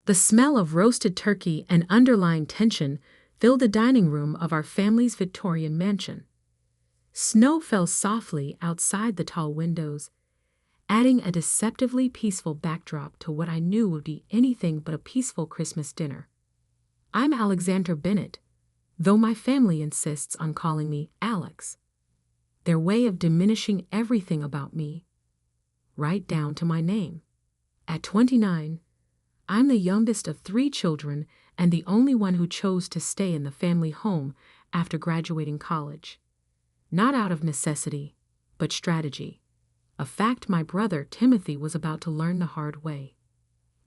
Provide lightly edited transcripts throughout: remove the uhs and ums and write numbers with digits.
The smell of roasted turkey and underlying tension filled the dining room of our family's Victorian mansion. Snow fell softly outside the tall windows, adding a deceptively peaceful backdrop to what I knew would be anything but a peaceful Christmas dinner. I'm Alexander Bennett, though my family insists on calling me Alex. Their way of diminishing everything about me, right down to my name. At 29, I'm the youngest of 3 children and the only one who chose to stay in the family home after graduating college. Not out of necessity, but strategy. A fact my brother Timothy was about to learn the hard way.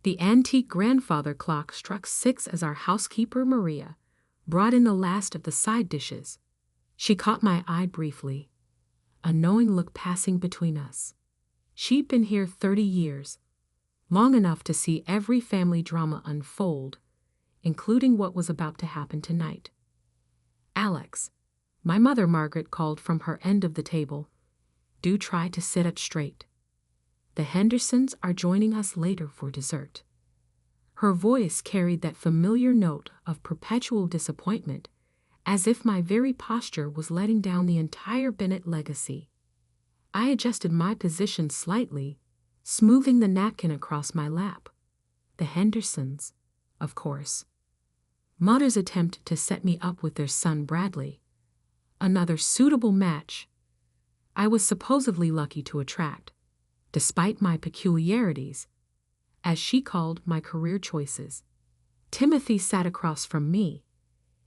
The antique grandfather clock struck 6 as our housekeeper Maria brought in the last of the side dishes. She caught my eye briefly, a knowing look passing between us. She'd been here 30 years, long enough to see every family drama unfold, including what was about to happen tonight. Alex, my mother Margaret called from her end of the table, do try to sit up straight. The Hendersons are joining us later for dessert. Her voice carried that familiar note of perpetual disappointment, as if my very posture was letting down the entire Bennett legacy. I adjusted my position slightly, smoothing the napkin across my lap. The Hendersons, of course. Mother's attempt to set me up with their son Bradley. Another suitable match I was supposedly lucky to attract, despite my peculiarities, as she called my career choices. Timothy sat across from me,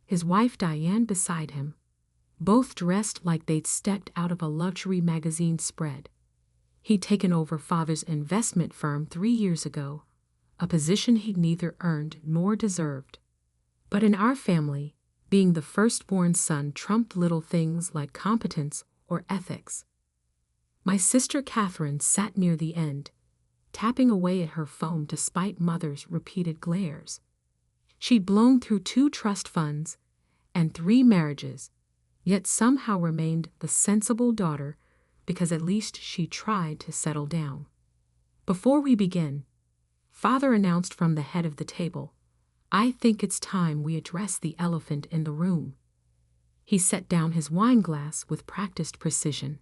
his wife Diane beside him, both dressed like they'd stepped out of a luxury magazine spread. He'd taken over father's investment firm 3 years ago, a position he'd neither earned nor deserved. But in our family, being the firstborn son trumped little things like competence or ethics. My sister Catherine sat near the end, tapping away at her phone despite mother's repeated glares. She'd blown through 2 trust funds and 3 marriages, yet somehow remained the sensible daughter because at least she tried to settle down. Before we begin, Father announced from the head of the table, I think it's time we address the elephant in the room. He set down his wine glass with practiced precision.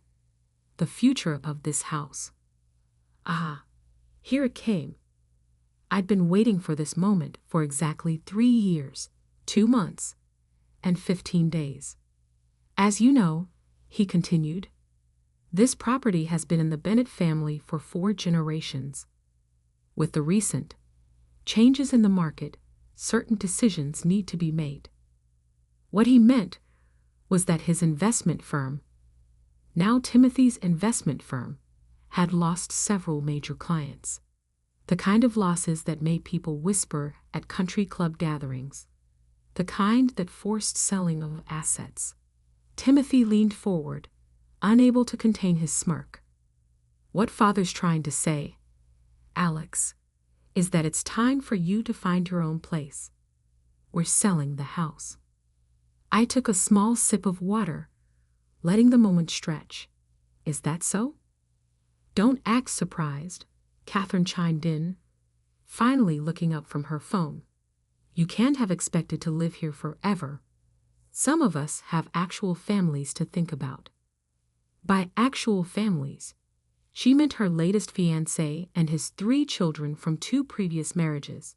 The future of this house. Ah, here it came. I'd been waiting for this moment for exactly 3 years, 2 months, and 15 days. As you know, he continued, this property has been in the Bennett family for 4 generations. With the recent changes in the market, certain decisions need to be made. What he meant was that his investment firm, now Timothy's investment firm, had lost several major clients. The kind of losses that made people whisper at country club gatherings. The kind that forced selling of assets. Timothy leaned forward, unable to contain his smirk. What Father's trying to say, Alex, is that it's time for you to find your own place. We're selling the house. I took a small sip of water, letting the moment stretch. Is that so? Don't act surprised, Catherine chimed in, finally looking up from her phone. You can't have expected to live here forever. Some of us have actual families to think about. By actual families, she meant her latest fiancé and his 3 children from 2 previous marriages.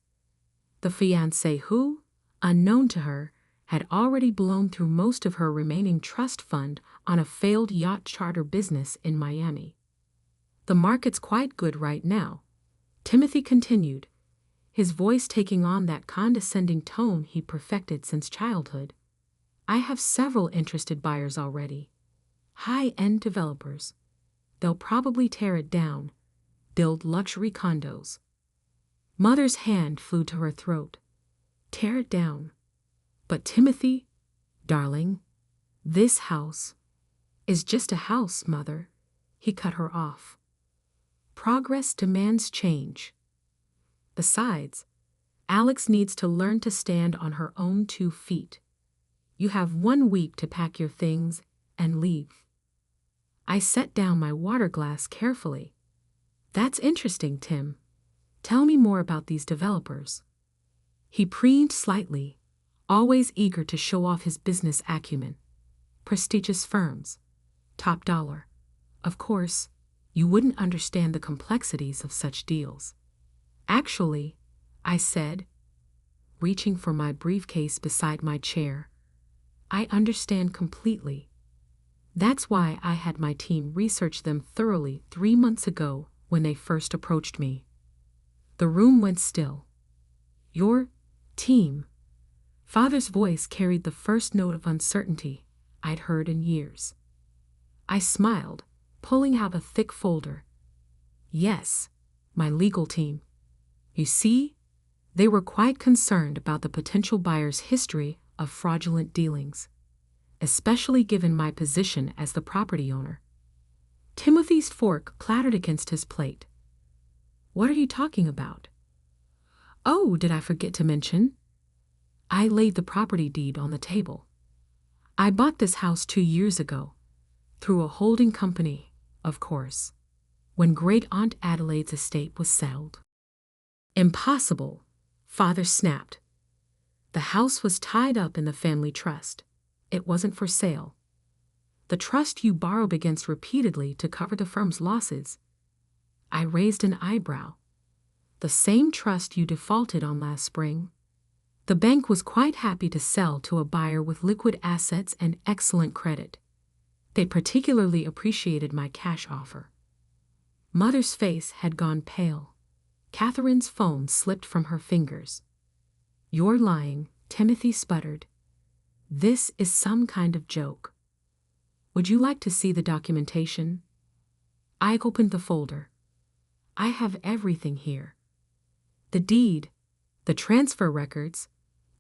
The fiancé who, unknown to her, had already blown through most of her remaining trust fund on a failed yacht charter business in Miami. The market's quite good right now, Timothy continued, his voice taking on that condescending tone he perfected since childhood. I have several interested buyers already. High-end developers. They'll probably tear it down, build luxury condos. Mother's hand flew to her throat. Tear it down. But Timothy, darling, this house is just a house, Mother. He cut her off. Progress demands change. Besides, Alex needs to learn to stand on her own 2 feet. You have 1 week to pack your things and leave. I set down my water glass carefully. That's interesting, Tim. Tell me more about these developers. He preened slightly, always eager to show off his business acumen. Prestigious firms. Top dollar. Of course, you wouldn't understand the complexities of such deals. Actually, I said, reaching for my briefcase beside my chair, I understand completely. That's why I had my team research them thoroughly 3 months ago when they first approached me. The room went still. Your team. Father's voice carried the first note of uncertainty I'd heard in years. I smiled, pulling out a thick folder. Yes, my legal team. You see, they were quite concerned about the potential buyer's history of fraudulent dealings, especially given my position as the property owner. Timothy's fork clattered against his plate. What are you talking about? Oh, did I forget to mention? I laid the property deed on the table. I bought this house 2 years ago, through a holding company, of course, when Great Aunt Adelaide's estate was sold. Impossible, Father snapped. The house was tied up in the family trust. It wasn't for sale. The trust you borrowed against repeatedly to cover the firm's losses. I raised an eyebrow. The same trust you defaulted on last spring. The bank was quite happy to sell to a buyer with liquid assets and excellent credit. They particularly appreciated my cash offer. Mother's face had gone pale. Catherine's phone slipped from her fingers. You're lying, Timothy sputtered. This is some kind of joke. Would you like to see the documentation? I opened the folder. I have everything here. The deed, the transfer records,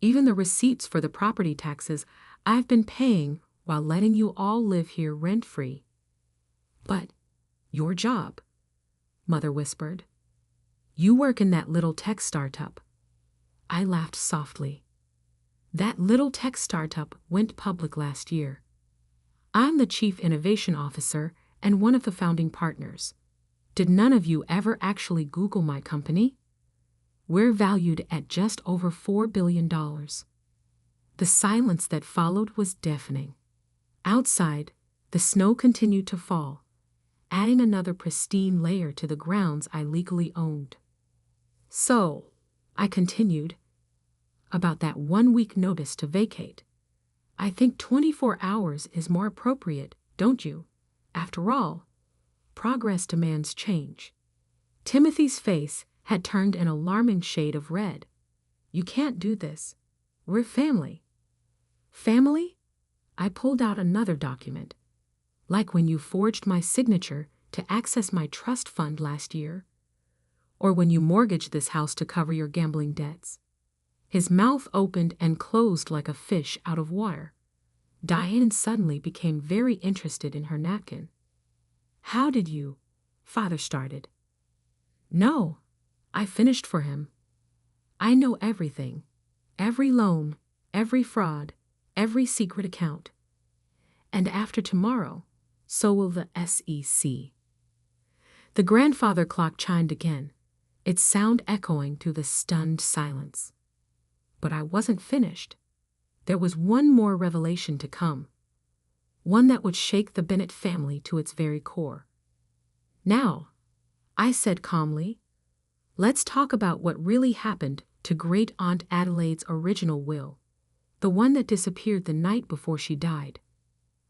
even the receipts for the property taxes I've been paying while letting you all live here rent-free. But your job, Mother whispered. You work in that little tech startup. I laughed softly. That little tech startup went public last year. I'm the Chief Innovation Officer and one of the founding partners. Did none of you ever actually Google my company? We're valued at just over $4 billion. The silence that followed was deafening. Outside, the snow continued to fall, adding another pristine layer to the grounds I legally owned. So, I continued, about that 1-week notice to vacate. I think 24 hours is more appropriate, don't you? After all, progress demands change. Timothy's face had turned an alarming shade of red. You can't do this. We're family. Family? I pulled out another document. Like when you forged my signature to access my trust fund last year. Or when you mortgaged this house to cover your gambling debts. His mouth opened and closed like a fish out of water. Diane suddenly became very interested in her napkin. How did you? Father started. No, I finished for him. I know everything. Every loan, every fraud, every secret account. And after tomorrow, so will the SEC. The grandfather clock chimed again, its sound echoing through the stunned silence. But I wasn't finished. There was one more revelation to come. One that would shake the Bennett family to its very core. Now, I said calmly, let's talk about what really happened to Great Aunt Adelaide's original will, the one that disappeared the night before she died,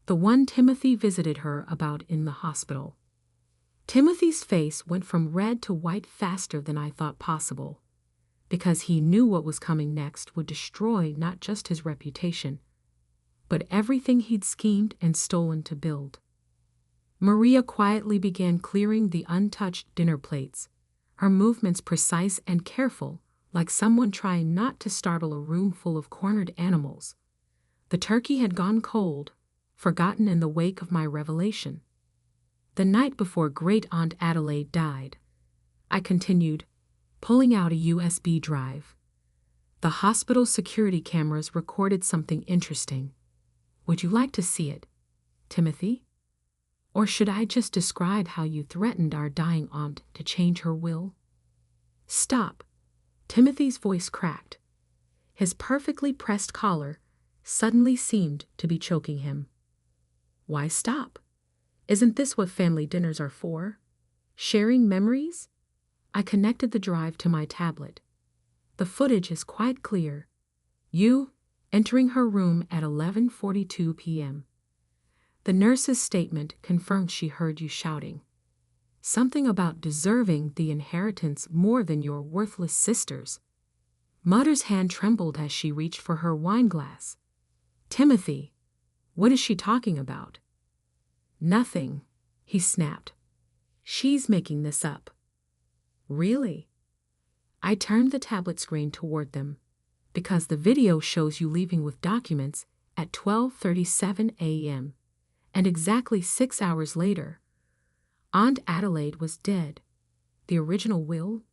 the one Timothy visited her about in the hospital. Timothy's face went from red to white faster than I thought possible, because he knew what was coming next would destroy not just his reputation, but everything he'd schemed and stolen to build. Maria quietly began clearing the untouched dinner plates, her movements precise and careful, like someone trying not to startle a room full of cornered animals. The turkey had gone cold, forgotten in the wake of my revelation. The night before Great Aunt Adelaide died, I continued, pulling out a USB drive. The hospital security cameras recorded something interesting. Would you like to see it, Timothy? Or should I just describe how you threatened our dying aunt to change her will? Stop. Timothy's voice cracked. His perfectly pressed collar suddenly seemed to be choking him. Why stop? Isn't this what family dinners are for? Sharing memories? I connected the drive to my tablet. The footage is quite clear. You entering her room at 11:42 p.m. The nurse's statement confirmed she heard you shouting. Something about deserving the inheritance more than your worthless sisters. Mother's hand trembled as she reached for her wine glass. Timothy, what is she talking about? Nothing, he snapped. She's making this up. Really? I turned the tablet screen toward them, because the video shows you leaving with documents at 12:37 a.m., and exactly 6 hours later, Aunt Adelaide was dead. The original will,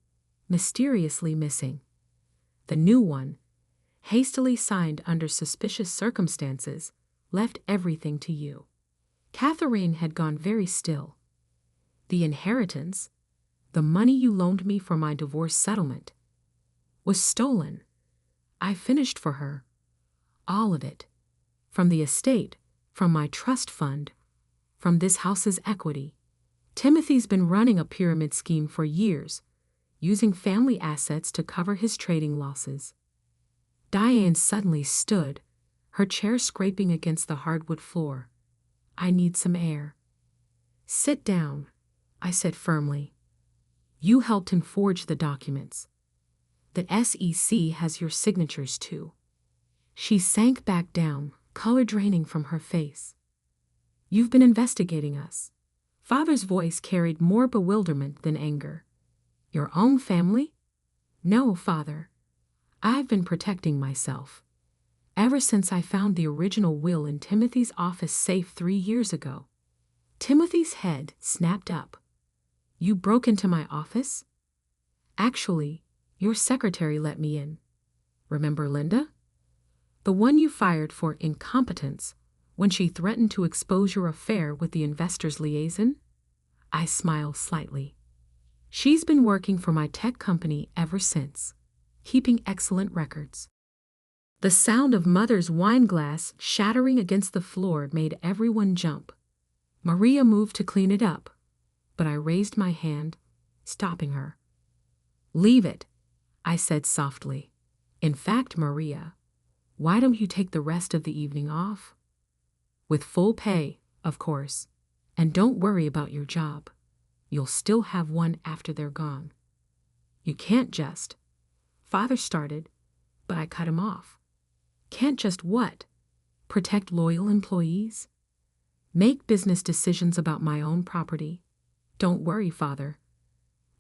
mysteriously missing. The new one, hastily signed under suspicious circumstances, left everything to you. Catherine had gone very still. The inheritance, the money you loaned me for my divorce settlement, was stolen. I finished for her. All of it. From the estate, from my trust fund, from this house's equity. Timothy's been running a pyramid scheme for years, using family assets to cover his trading losses. Diane suddenly stood, her chair scraping against the hardwood floor. I need some air. Sit down, I said firmly. You helped him forge the documents. The SEC has your signatures too. She sank back down, color draining from her face. You've been investigating us. Father's voice carried more bewilderment than anger. Your own family? No, Father. I've been protecting myself. Ever since I found the original will in Timothy's office safe 3 years ago. Timothy's head snapped up. You broke into my office? Actually, your secretary let me in. Remember Linda? The one you fired for incompetence when she threatened to expose your affair with the investor's liaison? I smiled slightly. She's been working for my tech company ever since, keeping excellent records. The sound of Mother's wine glass shattering against the floor made everyone jump. Maria moved to clean it up, but I raised my hand, stopping her. Leave it, I said softly. In fact, Maria, why don't you take the rest of the evening off? With full pay, of course, and don't worry about your job. You'll still have one after they're gone. You can't just. Father started, but I cut him off. Can't just what? Protect loyal employees? Make business decisions about my own property? Don't worry, Father.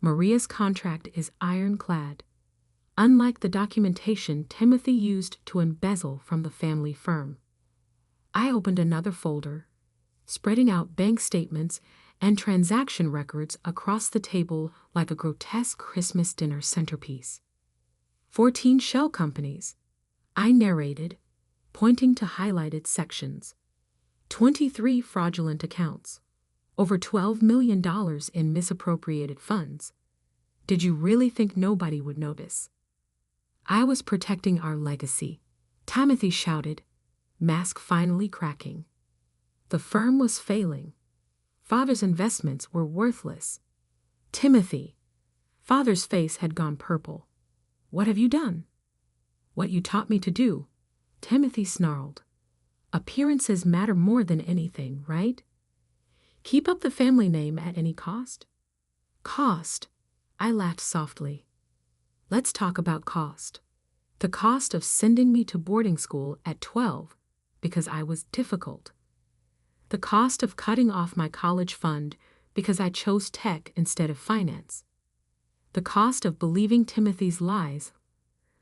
Maria's contract is ironclad, unlike the documentation Timothy used to embezzle from the family firm. I opened another folder, spreading out bank statements and transaction records across the table like a grotesque Christmas dinner centerpiece. 14 shell companies, I narrated, pointing to highlighted sections. 23 fraudulent accounts. Over $12 million in misappropriated funds. Did you really think nobody would notice? I was protecting our legacy, Timothy shouted, mask finally cracking. The firm was failing. Father's investments were worthless. Timothy. Father's face had gone purple. What have you done? What you taught me to do, Timothy snarled. Appearances matter more than anything, right? Keep up the family name at any cost? Cost? I laughed softly. Let's talk about cost. The cost of sending me to boarding school at 12 because I was difficult. The cost of cutting off my college fund because I chose tech instead of finance. The cost of believing Timothy's lies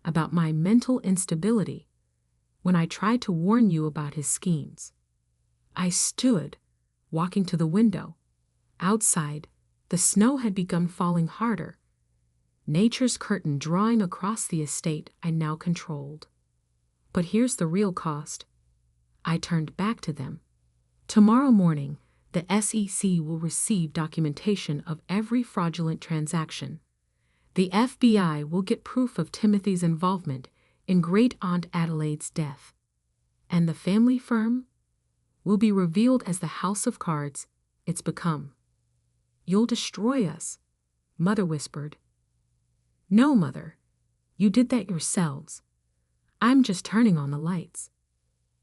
about my mental instability when I tried to warn you about his schemes. I stood, walking to the window. Outside, the snow had begun falling harder, nature's curtain drawing across the estate I now controlled. But here's the real cost. I turned back to them. Tomorrow morning, the SEC will receive documentation of every fraudulent transaction. The FBI will get proof of Timothy's involvement in Great Aunt Adelaide's death. And the family firm will be revealed as the house of cards it's become. You'll destroy us, Mother whispered. No, Mother. You did that yourselves. I'm just turning on the lights.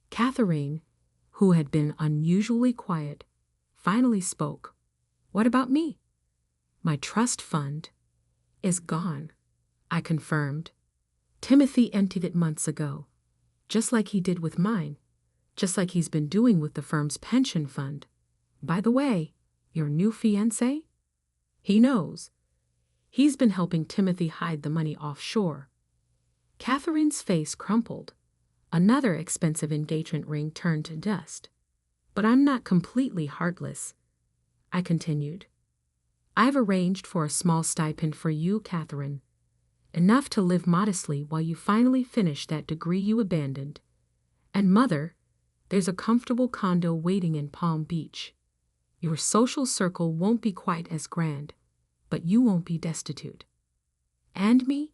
Catherine, who had been unusually quiet, finally spoke. What about me? My trust fund is gone, I confirmed. Timothy emptied it months ago, just like he did with mine, just like he's been doing with the firm's pension fund. By the way, your new fiancé? He knows. He's been helping Timothy hide the money offshore. Catherine's face crumpled. Another expensive engagement ring turned to dust. But I'm not completely heartless, I continued. I've arranged for a small stipend for you, Catherine. Enough to live modestly while you finally finish that degree you abandoned. And Mother, there's a comfortable condo waiting in Palm Beach. Your social circle won't be quite as grand, but you won't be destitute. And me?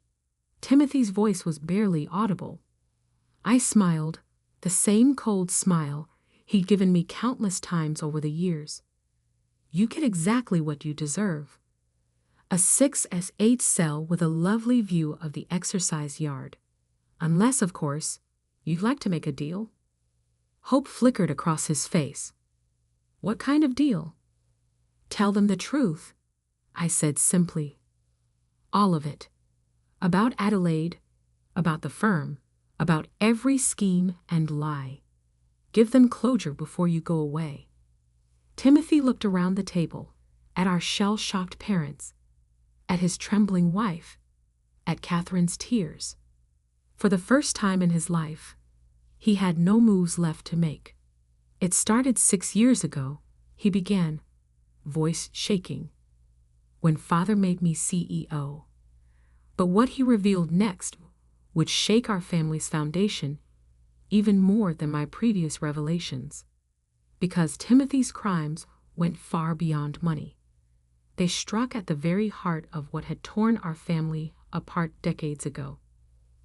Timothy's voice was barely audible. I smiled, the same cold smile he'd given me countless times over the years. You get exactly what you deserve. A 6S8 cell with a lovely view of the exercise yard. Unless, of course, you'd like to make a deal. Hope flickered across his face. What kind of deal? Tell them the truth, I said simply. All of it. About Adelaide, about the firm, about every scheme and lie. Give them closure before you go away. Timothy looked around the table, at our shell-shocked parents, at his trembling wife, at Catherine's tears. For the first time in his life, he had no moves left to make. It started 6 years ago, he began, voice shaking, when Father made me CEO. But what he revealed next would shake our family's foundation even more than my previous revelations. Because Timothy's crimes went far beyond money. They struck at the very heart of what had torn our family apart decades ago.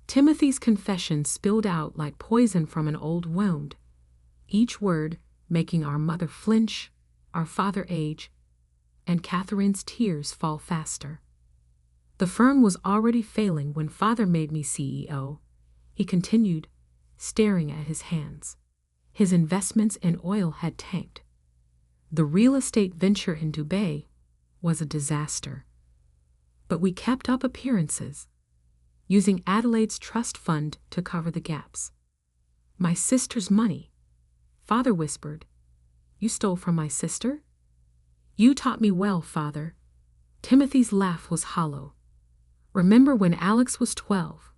Timothy's confession spilled out like poison from an old wound, each word making our mother flinch, our father age, and Catherine's tears fall faster. The firm was already failing when Father made me CEO, he continued, staring at his hands. His investments in oil had tanked. The real estate venture in Dubai was a disaster. But we kept up appearances, using Adelaide's trust fund to cover the gaps. My sister's money, Father whispered. You stole from my sister? You taught me well, Father. Timothy's laugh was hollow. Remember when Alex was 12?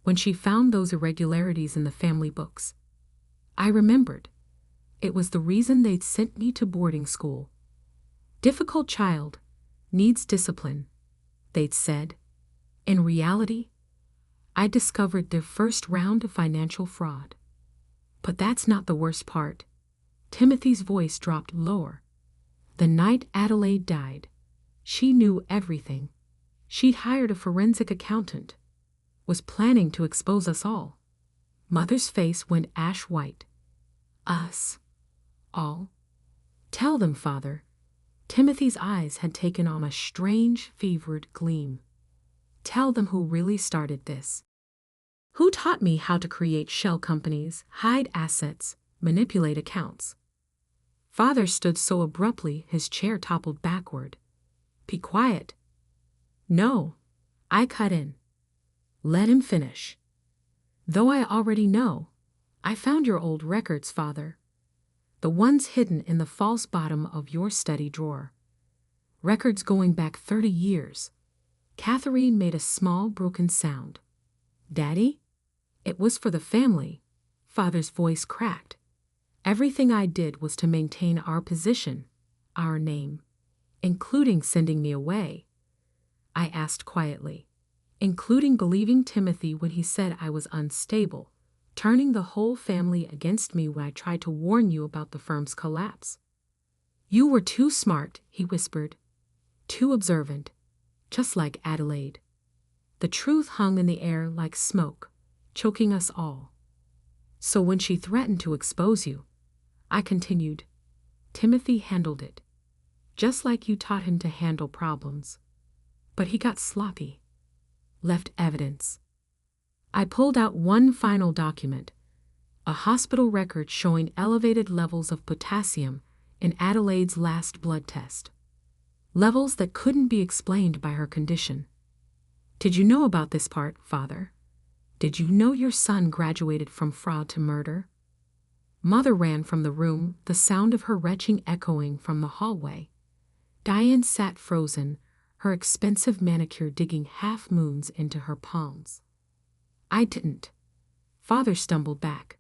When she found those irregularities in the family books? I remembered. It was the reason they'd sent me to boarding school. Difficult child, needs discipline, they'd said. In reality, I discovered their first round of financial fraud. But that's not the worst part. Timothy's voice dropped lower. The night Adelaide died, she knew everything. She'd hired a forensic accountant, was planning to expose us all. Mother's face went ash white. Us. All. Tell them, Father. Timothy's eyes had taken on a strange, fevered gleam. Tell them who really started this. Who taught me how to create shell companies, hide assets, manipulate accounts? Father stood so abruptly his chair toppled backward. Be quiet. No. I cut in. Let him finish. Though I already know, I found your old records, Father. The ones hidden in the false bottom of your study drawer. Records going back 30 years. Catherine made a small, broken sound. Daddy? It was for the family. Father's voice cracked. Everything I did was to maintain our position, our name, including sending me away. I asked quietly, including believing Timothy when he said I was unstable, turning the whole family against me when I tried to warn you about the firm's collapse. You were too smart, he whispered, too observant, just like Adelaide. The truth hung in the air like smoke, choking us all. So when she threatened to expose you, I continued, Timothy handled it, just like you taught him to handle problems. But he got sloppy, left evidence. I pulled out one final document, a hospital record showing elevated levels of potassium in Adelaide's last blood test. Levels that couldn't be explained by her condition. Did you know about this part, Father? Did you know your son graduated from fraud to murder? Mother ran from the room, the sound of her retching echoing from the hallway. Diane sat frozen, her expensive manicure digging half-moons into her palms. I didn't. Father stumbled back.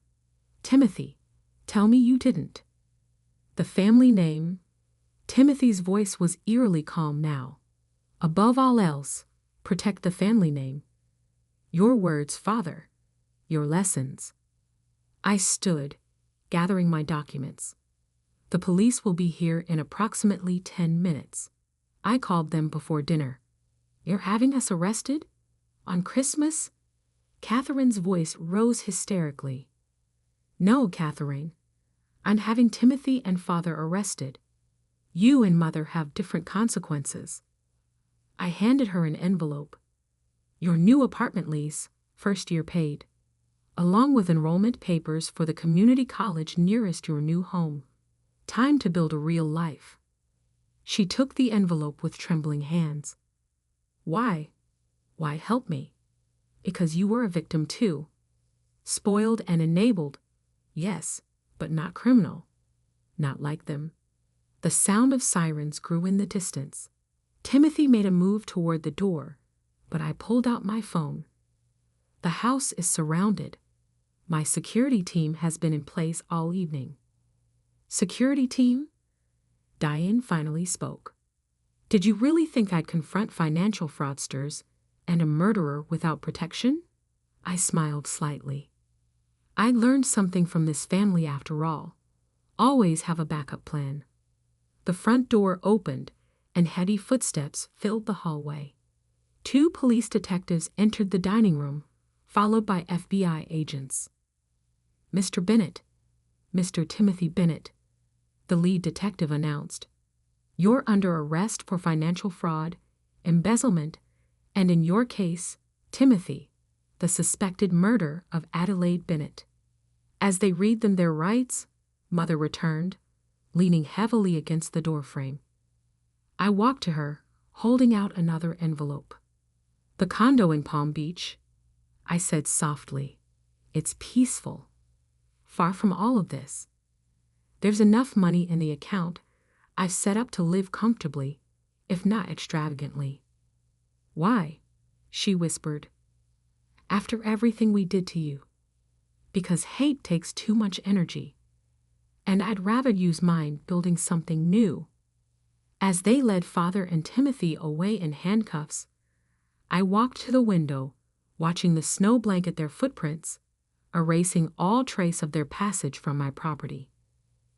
Timothy, tell me you didn't. The family name? Timothy's voice was eerily calm now. Above all else, protect the family name. Your words, Father. Your lessons. I stood, gathering my documents. The police will be here in approximately 10 minutes. I called them before dinner. You're having us arrested? On Christmas? Catherine's voice rose hysterically. No, Catherine. I'm having Timothy and Father arrested. You and Mother have different consequences. I handed her an envelope. Your new apartment lease, first year paid, along with enrollment papers for the community college nearest your new home. Time to build a real life. She took the envelope with trembling hands. Why? Why help me? Because you were a victim too. Spoiled and enabled, yes, but not criminal. Not like them. The sound of sirens grew in the distance. Timothy made a move toward the door, but I pulled out my phone. The house is surrounded. My security team has been in place all evening. Security team? Diane finally spoke. Did you really think I'd confront financial fraudsters and a murderer without protection? I smiled slightly. I learned something from this family after all. Always have a backup plan. The front door opened and heavy footsteps filled the hallway. 2 police detectives entered the dining room, followed by FBI agents. Mr. Bennett, Mr. Timothy Bennett, the lead detective announced. You're under arrest for financial fraud, embezzlement, and in your case, Timothy, the suspected murder of Adelaide Bennett. As they read them their rights, Mother returned, leaning heavily against the doorframe. I walked to her, holding out another envelope. The condo in Palm Beach, I said softly. It's peaceful. Far from all of this. There's enough money in the account I've set up to live comfortably, if not extravagantly. Why? She whispered. After everything we did to you. Because hate takes too much energy. And I'd rather use mine building something new. As they led Father and Timothy away in handcuffs, I walked to the window, watching the snow blanket their footprints, erasing all trace of their passage from my property.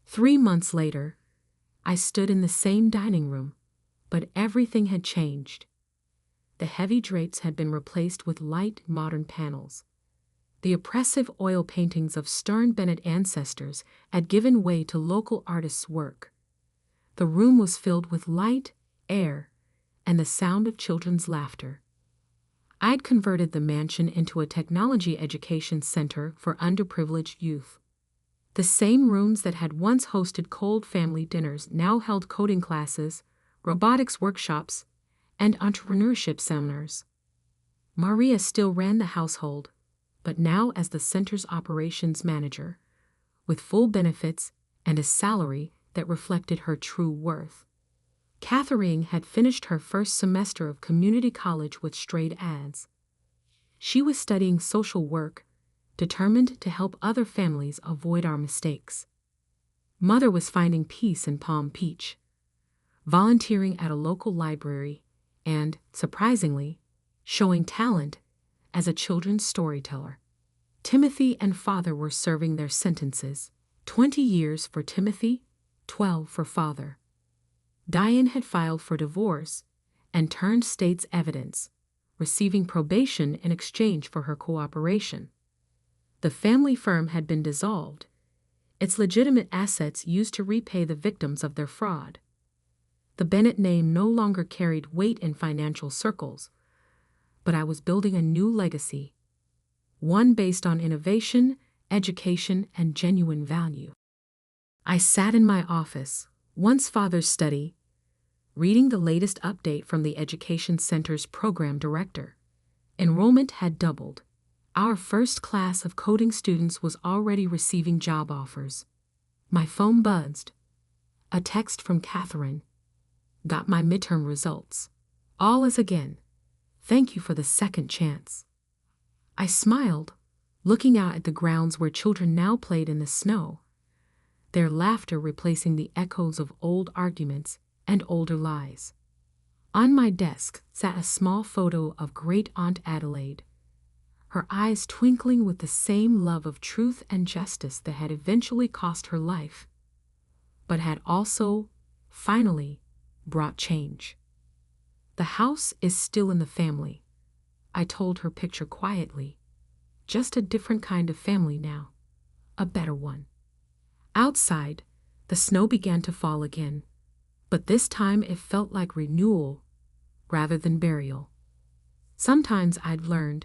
3 months later, I stood in the same dining room, but everything had changed. The heavy drapes had been replaced with light, modern panels. The oppressive oil paintings of stern Bennett ancestors had given way to local artists' work. The room was filled with light, air, and the sound of children's laughter. I'd converted the mansion into a technology education center for underprivileged youth. The same rooms that had once hosted cold family dinners now held coding classes, robotics workshops, and entrepreneurship seminars. Maria still ran the household, but now as the center's operations manager, with full benefits and a salary that reflected her true worth. Catherine had finished her first semester of community college with straight A's. She was studying social work, determined to help other families avoid our mistakes. Mother was finding peace in Palm Beach, volunteering at a local library, and, surprisingly, showing talent as a children's storyteller. Timothy and Father were serving their sentences, 20 years for Timothy, 12 for Father. Diane had filed for divorce and turned state's evidence, receiving probation in exchange for her cooperation. The family firm had been dissolved, its legitimate assets used to repay the victims of their fraud. The Bennett name no longer carried weight in financial circles, but I was building a new legacy, one based on innovation, education, and genuine value. I sat in my office, once father's study, reading the latest update from the Education Center's program director. Enrollment had doubled. Our first class of coding students was already receiving job offers. My phone buzzed. A text from Catherine. Got my midterm results. All is again. Thank you for the second chance. I smiled, looking out at the grounds where children now played in the snow, their laughter replacing the echoes of old arguments and older lies. On my desk sat a small photo of Great Aunt Adelaide, her eyes twinkling with the same love of truth and justice that had eventually cost her life, but had also, finally, brought change. The house is still in the family, I told her picture quietly. Just a different kind of family now, a better one. Outside, the snow began to fall again, but this time it felt like renewal rather than burial. Sometimes I'd learned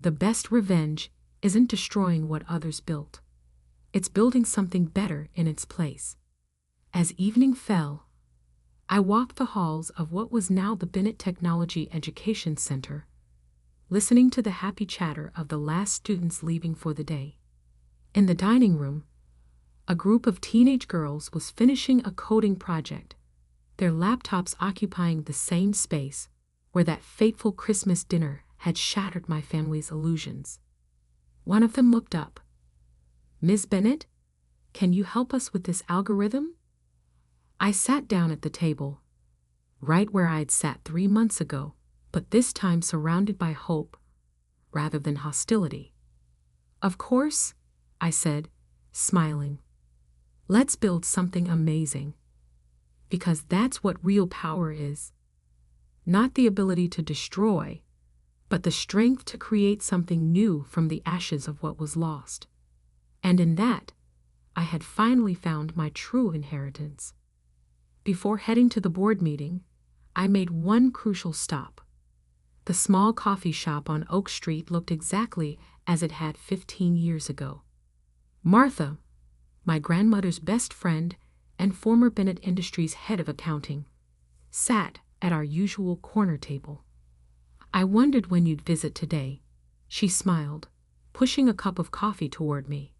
the best revenge isn't destroying what others built. It's building something better in its place. As evening fell, I walked the halls of what was now the Bennett Technology Education Center, listening to the happy chatter of the last students leaving for the day. In the dining room, a group of teenage girls was finishing a coding project, their laptops occupying the same space where that fateful Christmas dinner had shattered my family's illusions. One of them looked up. "Ms. Bennett, can you help us with this algorithm?" I sat down at the table, right where I'd sat 3 months ago, but this time surrounded by hope rather than hostility. "Of course," I said, smiling. "Let's build something amazing. Because that's what real power is. Not the ability to destroy, but the strength to create something new from the ashes of what was lost." And in that, I had finally found my true inheritance. Before heading to the board meeting, I made one crucial stop. The small coffee shop on Oak Street looked exactly as it had 15 years ago. Martha, my grandmother's best friend and former Bennett Industries head of accounting, sat at our usual corner table. "I wondered when you'd visit today," she smiled, pushing a cup of coffee toward me.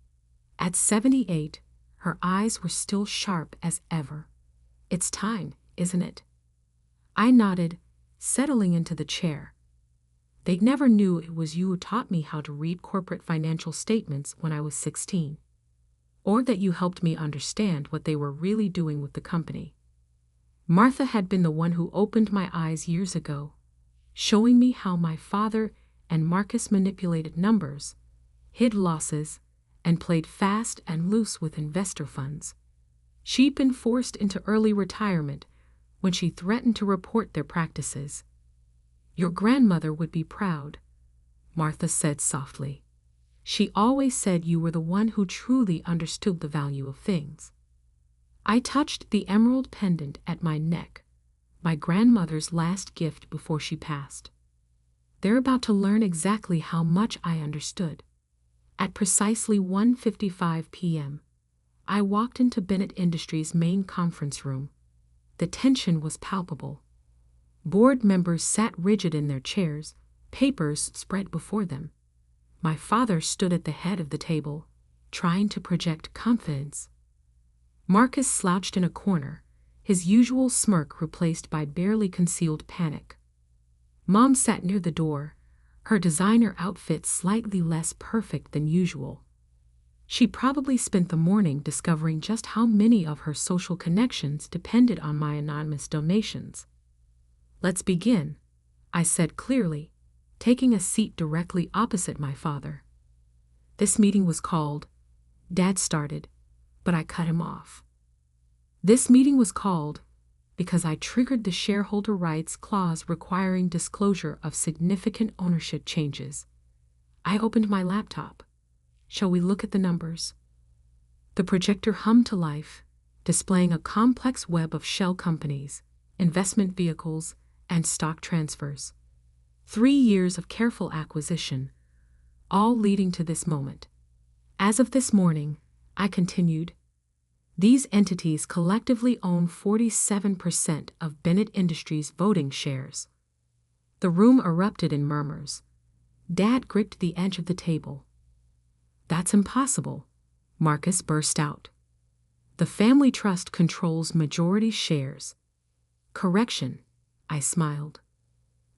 At 78, her eyes were still sharp as ever. "It's time, isn't it?" I nodded, settling into the chair. "They never knew it was you who taught me how to read corporate financial statements when I was 16. Or that you helped me understand what they were really doing with the company." Martha had been the one who opened my eyes years ago, showing me how my father and Marcus manipulated numbers, hid losses, and played fast and loose with investor funds. She'd been forced into early retirement when she threatened to report their practices. "Your grandmother would be proud," Martha said softly. "She always said you were the one who truly understood the value of things." I touched the emerald pendant at my neck, my grandmother's last gift before she passed. They're about to learn exactly how much I understood. At precisely 1:55 p.m., I walked into Bennett Industries' main conference room. The tension was palpable. Board members sat rigid in their chairs, papers spread before them. My father stood at the head of the table, trying to project confidence. Marcus slouched in a corner, his usual smirk replaced by barely concealed panic. Mom sat near the door, her designer outfit slightly less perfect than usual. She probably spent the morning discovering just how many of her social connections depended on my anonymous donations. "Let's begin," I said clearly, taking a seat directly opposite my father. "This meeting was called," Dad started, but I cut him off. "This meeting was called because I triggered the shareholder rights clause requiring disclosure of significant ownership changes." I opened my laptop. Shall we look at the numbers? The projector hummed to life, displaying a complex web of shell companies, investment vehicles, and stock transfers. 3 years of careful acquisition, all leading to this moment. As of this morning, I continued, these entities collectively own 47% of Bennett Industries' voting shares. The room erupted in murmurs. Dad gripped the edge of the table. That's impossible, Marcus burst out. The family trust controls majority shares. Correction, I smiled.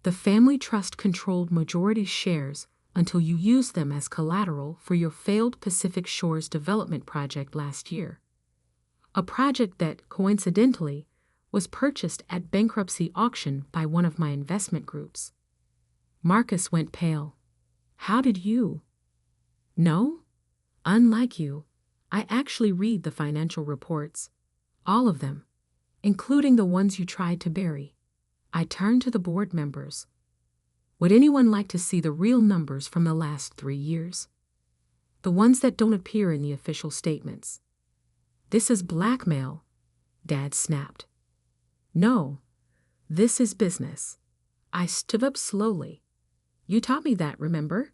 The family trust controlled majority shares until you used them as collateral for your failed Pacific Shores development project last year. A project that, coincidentally, was purchased at bankruptcy auction by one of my investment groups. Marcus went pale. How did you? No? Unlike you, I actually read the financial reports. All of them, including the ones you tried to bury. I turned to the board members. Would anyone like to see the real numbers from the last 3 years? The ones that don't appear in the official statements. This is blackmail, Dad snapped. No, this is business. I stood up slowly. You taught me that, remember?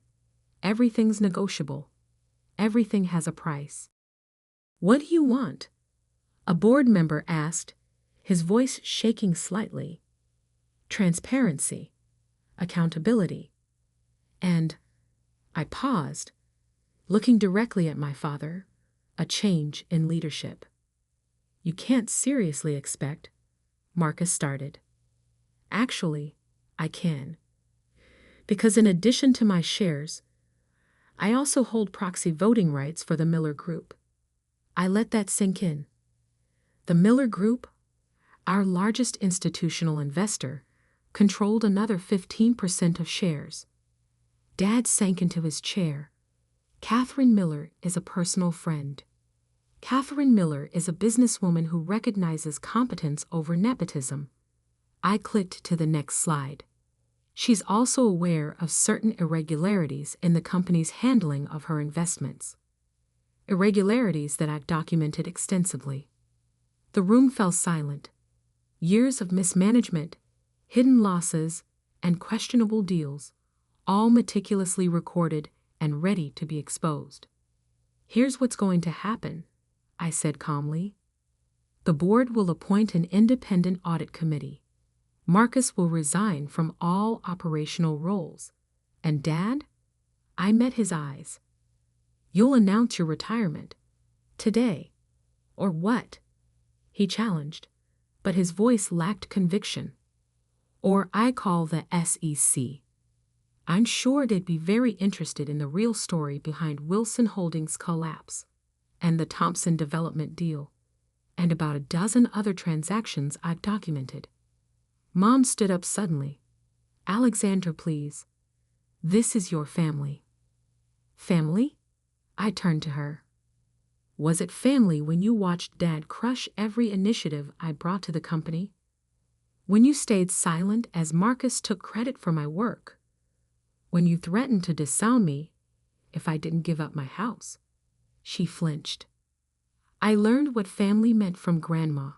Everything's negotiable. Everything has a price. What do you want? A board member asked, his voice shaking slightly. Transparency, accountability, and I paused, looking directly at my father, a change in leadership. You can't seriously expect, Marcus started. Actually, I can. Because in addition to my shares, I also hold proxy voting rights for the Miller Group. I let that sink in. The Miller Group, our largest institutional investor, controlled another 15% of shares. Dad sank into his chair. Catherine Miller is a personal friend. Catherine Miller is a businesswoman who recognizes competence over nepotism. I clicked to the next slide. She's also aware of certain irregularities in the company's handling of her investments. Irregularities that I've documented extensively. The room fell silent. Years of mismanagement, hidden losses, and questionable deals, all meticulously recorded and ready to be exposed. Here's what's going to happen, I said calmly. The board will appoint an independent audit committee. Marcus will resign from all operational roles. And Dad? I met his eyes. You'll announce your retirement. Today. Or what? He challenged, but his voice lacked conviction. Or I call the SEC. I'm sure they'd be very interested in the real story behind Wilson Holdings' collapse, and the Thompson development deal, and about a dozen other transactions I've documented. Mom stood up suddenly. Alexandra, please. This is your family. Family? I turned to her. Was it family when you watched Dad crush every initiative I brought to the company? When you stayed silent as Marcus took credit for my work? When you threatened to disown me if I didn't give up my house? She flinched. I learned what family meant from Grandma,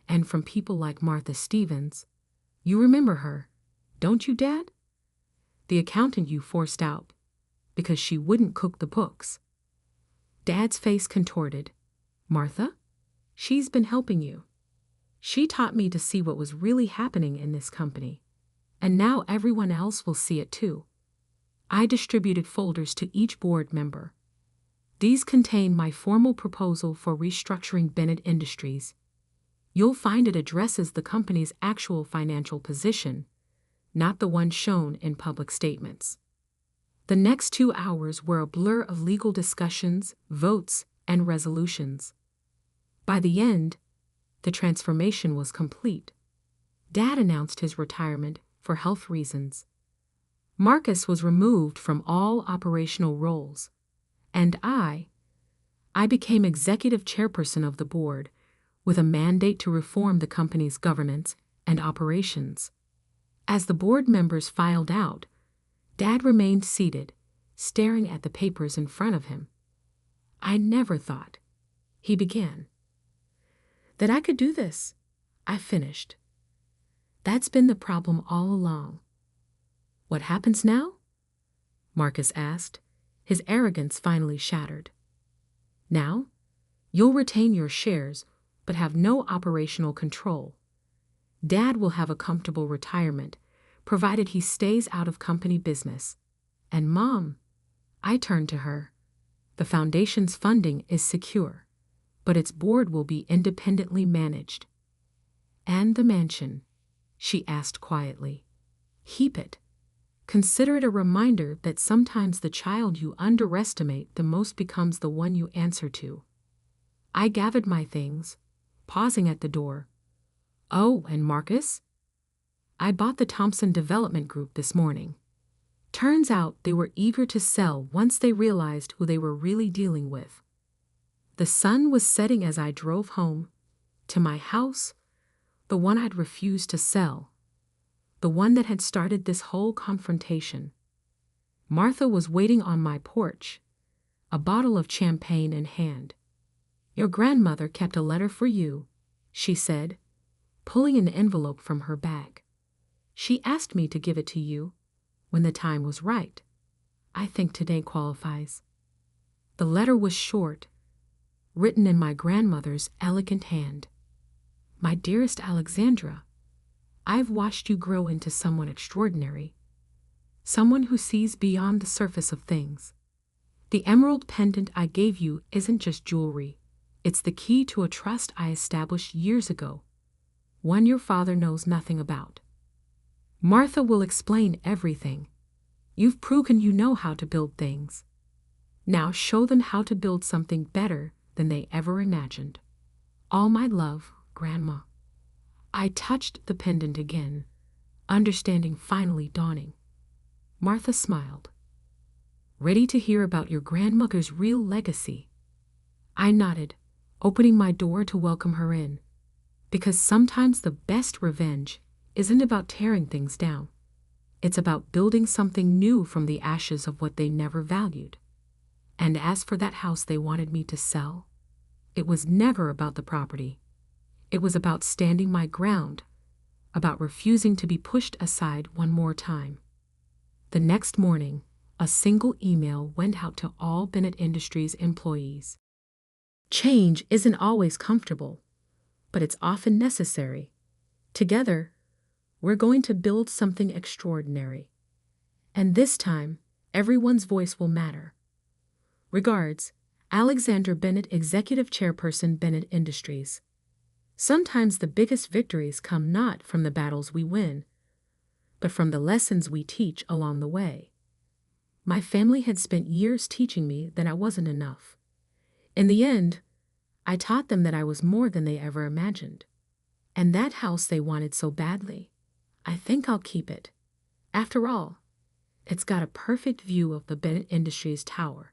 and from people like Martha Stevens. You remember her, don't you, Dad? The accountant you forced out because she wouldn't cook the books. Dad's face contorted. Martha? She's been helping you. She taught me to see what was really happening in this company, and now everyone else will see it too. I distributed folders to each board member. These contain my formal proposal for restructuring Bennett Industries. You'll find it addresses the company's actual financial position, not the one shown in public statements. The next 2 hours were a blur of legal discussions, votes, and resolutions. By the end, the transformation was complete. Dad announced his retirement for health reasons. Marcus was removed from all operational roles, and I became executive chairperson of the board with a mandate to reform the company's governance and operations. As the board members filed out, Dad remained seated, staring at the papers in front of him. "I never thought," he began, "that I could do this," I finished. "That's been the problem all along." "What happens now?" Marcus asked, his arrogance finally shattered. "Now, you'll retain your shares, but have no operational control. Dad will have a comfortable retirement, provided he stays out of company business. And Mom," I turned to her, "the foundation's funding is secure, but its board will be independently managed." "And the mansion?" she asked quietly. "Keep it. Consider it a reminder that sometimes the child you underestimate the most becomes the one you answer to." I gathered my things, pausing at the door. "Oh, and Marcus?" "I bought the Thompson Development Group this morning." Turns out they were eager to sell once they realized who they were really dealing with. The sun was setting as I drove home, to my house, the one I'd refused to sell, the one that had started this whole confrontation. Martha was waiting on my porch, a bottle of champagne in hand. "Your grandmother kept a letter for you," she said, pulling an envelope from her bag. "She asked me to give it to you when the time was right. I think today qualifies." The letter was short, written in my grandmother's elegant hand. "My dearest Alexandra, I've watched you grow into someone extraordinary, someone who sees beyond the surface of things. The emerald pendant I gave you isn't just jewelry. It's the key to a trust I established years ago, one your father knows nothing about. Martha will explain everything. You've proven you know how to build things. Now show them how to build something better than they ever imagined. All my love, Grandma." I touched the pendant again, understanding finally dawning. Martha smiled. "Ready to hear about your grandmother's real legacy?" I nodded, opening my door to welcome her in, because sometimes the best revenge isn't about tearing things down. It's about building something new from the ashes of what they never valued. And as for that house they wanted me to sell, it was never about the property. It was about standing my ground, about refusing to be pushed aside one more time. The next morning, a single email went out to all Bennett Industries employees. Change isn't always comfortable, but it's often necessary. Together, we're going to build something extraordinary. And this time, everyone's voice will matter. Regards, Alexandra Bennett, Executive Chairperson, Bennett Industries. Sometimes the biggest victories come not from the battles we win, but from the lessons we teach along the way. My family had spent years teaching me that I wasn't enough. In the end, I taught them that I was more than they ever imagined. And that house they wanted so badly, I think I'll keep it. After all, it's got a perfect view of the Bennett Industries Tower.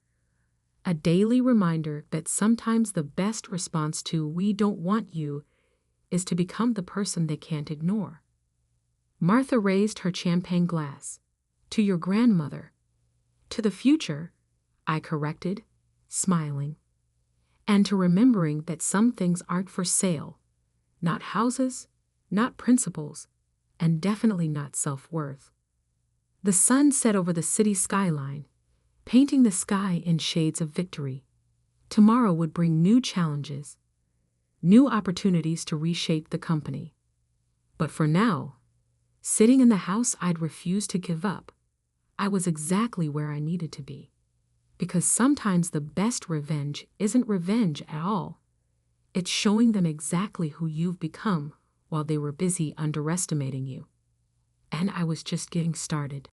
A daily reminder that sometimes the best response to "we don't want you" is to become the person they can't ignore. Martha raised her champagne glass. "To your grandmother." "To the future," I corrected, smiling. "And to remembering that some things aren't for sale. Not houses, not principles, and definitely not self-worth." The sun set over the city skyline, painting the sky in shades of victory. Tomorrow would bring new challenges, new opportunities to reshape the company. But for now, sitting in the house I'd refused to give up, I was exactly where I needed to be. Because sometimes the best revenge isn't revenge at all. It's showing them exactly who you've become while they were busy underestimating you. And I was just getting started.